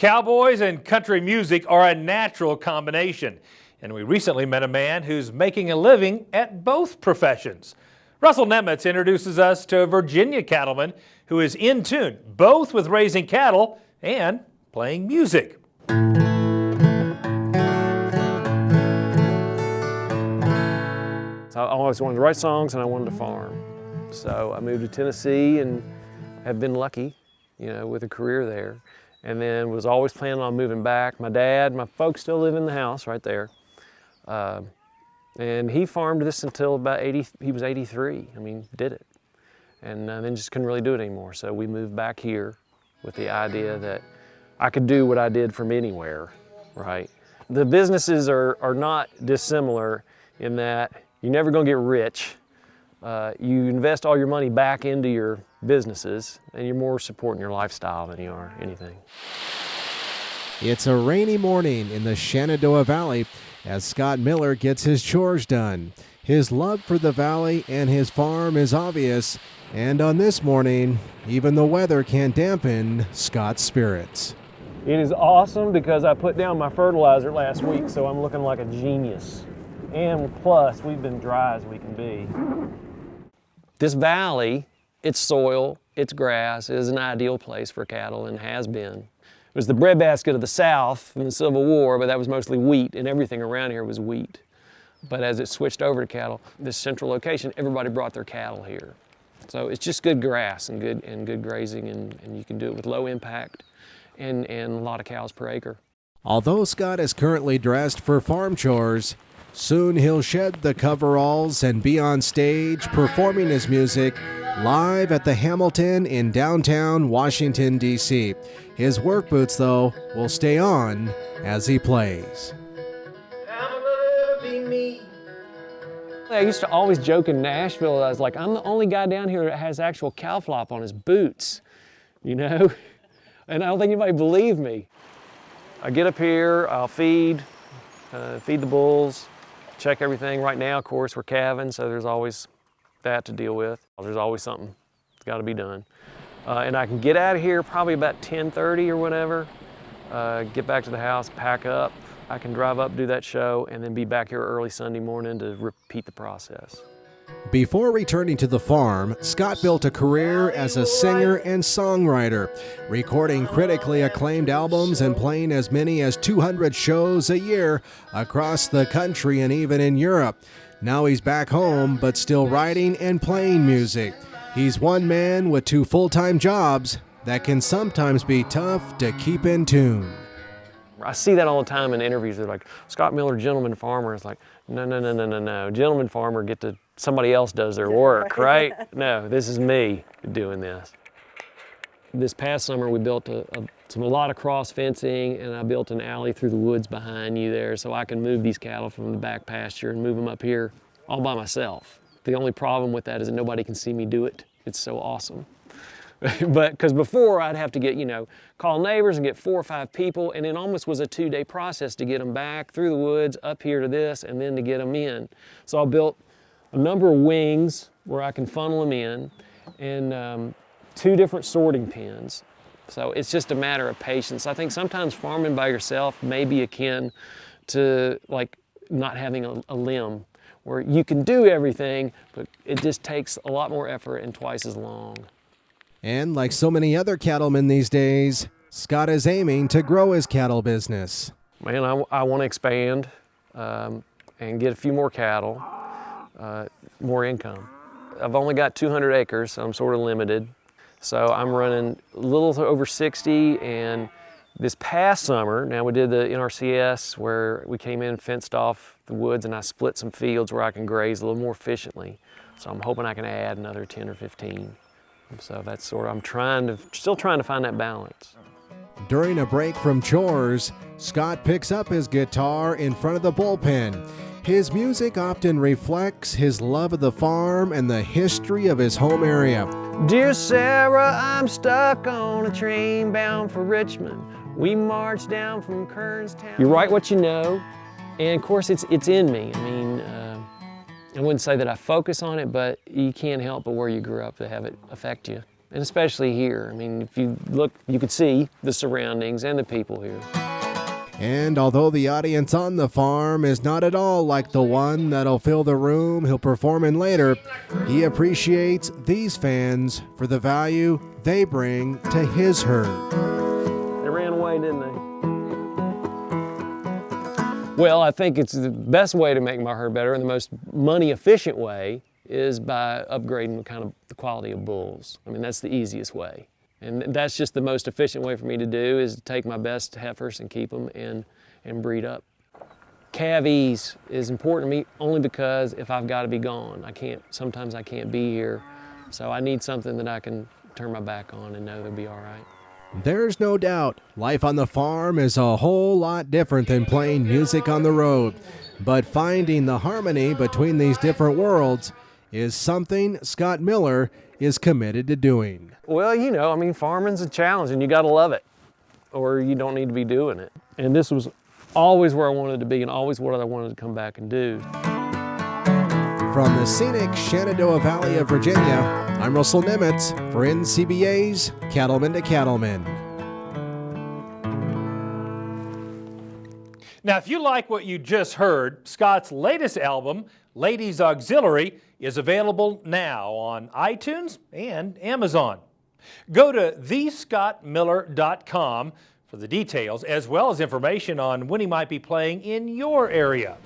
Cowboys and country music are a natural combination, and we recently met a man who's making a living at both professions. Russell Nemitz introduces us to a Virginia cattleman who is in tune both with raising cattle and playing music. So I always wanted to write songs and I wanted to farm. So I moved to Tennessee and have been lucky, with a career there. And then was always planning on moving back. My folks still live in the house right there. And he farmed this until about he was 83. Did it. And then just couldn't really do it anymore. So we moved back here with the idea that I could do what I did from anywhere, right? The businesses are not dissimilar in that you're never gonna get rich. You invest all your money back into your businesses and you're more supporting your lifestyle than you are anything. It's a rainy morning in the Shenandoah Valley as Scott Miller gets his chores done. His love for the valley and his farm is obvious, and on this morning, even the weather can't dampen Scott's spirits. It is awesome because I put down my fertilizer last week, so I'm looking like a genius. And plus, we've been dry as we can be. This valley, its soil, its grass is an ideal place for cattle and has been. It was the breadbasket of the South in the Civil War, but that was mostly wheat, and everything around here was wheat. But as it switched over to cattle, this central location, everybody brought their cattle here. So it's just good grass and good grazing, and you can do it with low impact and a lot of cows per acre. Although Scott is currently dressed for farm chores, soon he'll shed the coveralls and be on stage performing his music live at the Hamilton in downtown Washington, D.C. His work boots, though, will stay on as he plays. I used to always joke in Nashville, I was like, I'm the only guy down here that has actual cow flop on his boots, And I don't think anybody believed me. I get up here, I'll feed the bulls, check everything. Right now, of course, we're calving, so there's always that to deal with. There's always something that's got to be done. And I can get out of here probably about 10:30 or whatever, get back to the house, pack up. I can drive up, do that show, and then be back here early Sunday morning to repeat the process. Before returning to the farm, Scott built a career as a singer and songwriter, recording critically acclaimed albums and playing as many as 200 shows a year across the country and even in Europe. Now he's back home, but still writing and playing music. He's one man with two full-time jobs that can sometimes be tough to keep in tune. I see that all the time in interviews. They're like, Scott Miller, gentleman farmer. It's like, no. Gentleman farmer, somebody else does their work, right? No, this is me doing this. This past summer, we built a lot of cross fencing, and I built an alley through the woods behind you there so I can move these cattle from the back pasture and move them up here all by myself. The only problem with that is that nobody can see me do it. It's so awesome. But because before I'd have to call neighbors and get 4 or 5 people, and it almost was a 2-day process to get them back through the woods up here to this and then to get them in. So I built a number of wings where I can funnel them in and 2 different sorting pens. So it's just a matter of patience. I think sometimes farming by yourself may be akin to like not having a limb, where you can do everything, but it just takes a lot more effort and twice as long. And like so many other cattlemen these days, Scott is aiming to grow his cattle business. Man, I want to expand and get a few more cattle, more income. I've only got 200 acres, so I'm sort of limited. So I'm running a little over 60, and this past summer, now we did the NRCS where we came in, fenced off the woods, and I split some fields where I can graze a little more efficiently. So I'm hoping I can add another 10 or 15. So that's sort of, still trying to find that balance. During a break from chores, Scott picks up his guitar in front of the bullpen. His music often reflects his love of the farm and the history of his home area. Dear Sarah, I'm stuck on a train bound for Richmond. We marched down from Kernstown. You write what you know, and of course it's in me. I wouldn't say that I focus on it, but you can't help but where you grew up to have it affect you. and especially here. I mean, if you look, you could see the surroundings and the people here. And although the audience on the farm is not at all like the one that'll fill the room he'll perform in later, he appreciates these fans for the value they bring to his herd. They ran away, didn't they? Well, I think it's the best way to make my herd better and the most money efficient way is by upgrading kind of the quality of bulls. I mean, that's the easiest way. And that's just the most efficient way for me to do is to take my best heifers and keep them and breed up. Calf ease is important to me only because if I've got to be gone, sometimes I can't be here. So I need something that I can turn my back on and know they'll be all right. There's no doubt life on the farm is a whole lot different than playing music on the road. But finding the harmony between these different worlds is something Scott Miller is committed to doing. Well, you know, I mean, farming's a challenge and you gotta love it or you don't need to be doing it. And this was always where I wanted to be and always what I wanted to come back and do. From the scenic Shenandoah Valley of Virginia, I'm Russell Nemitz for NCBA's Cattlemen to Cattlemen. Now, if you like what you just heard, Scott's latest album, Ladies Auxiliary, is available now on iTunes and Amazon. Go to thescottmiller.com for the details as well as information on when he might be playing in your area.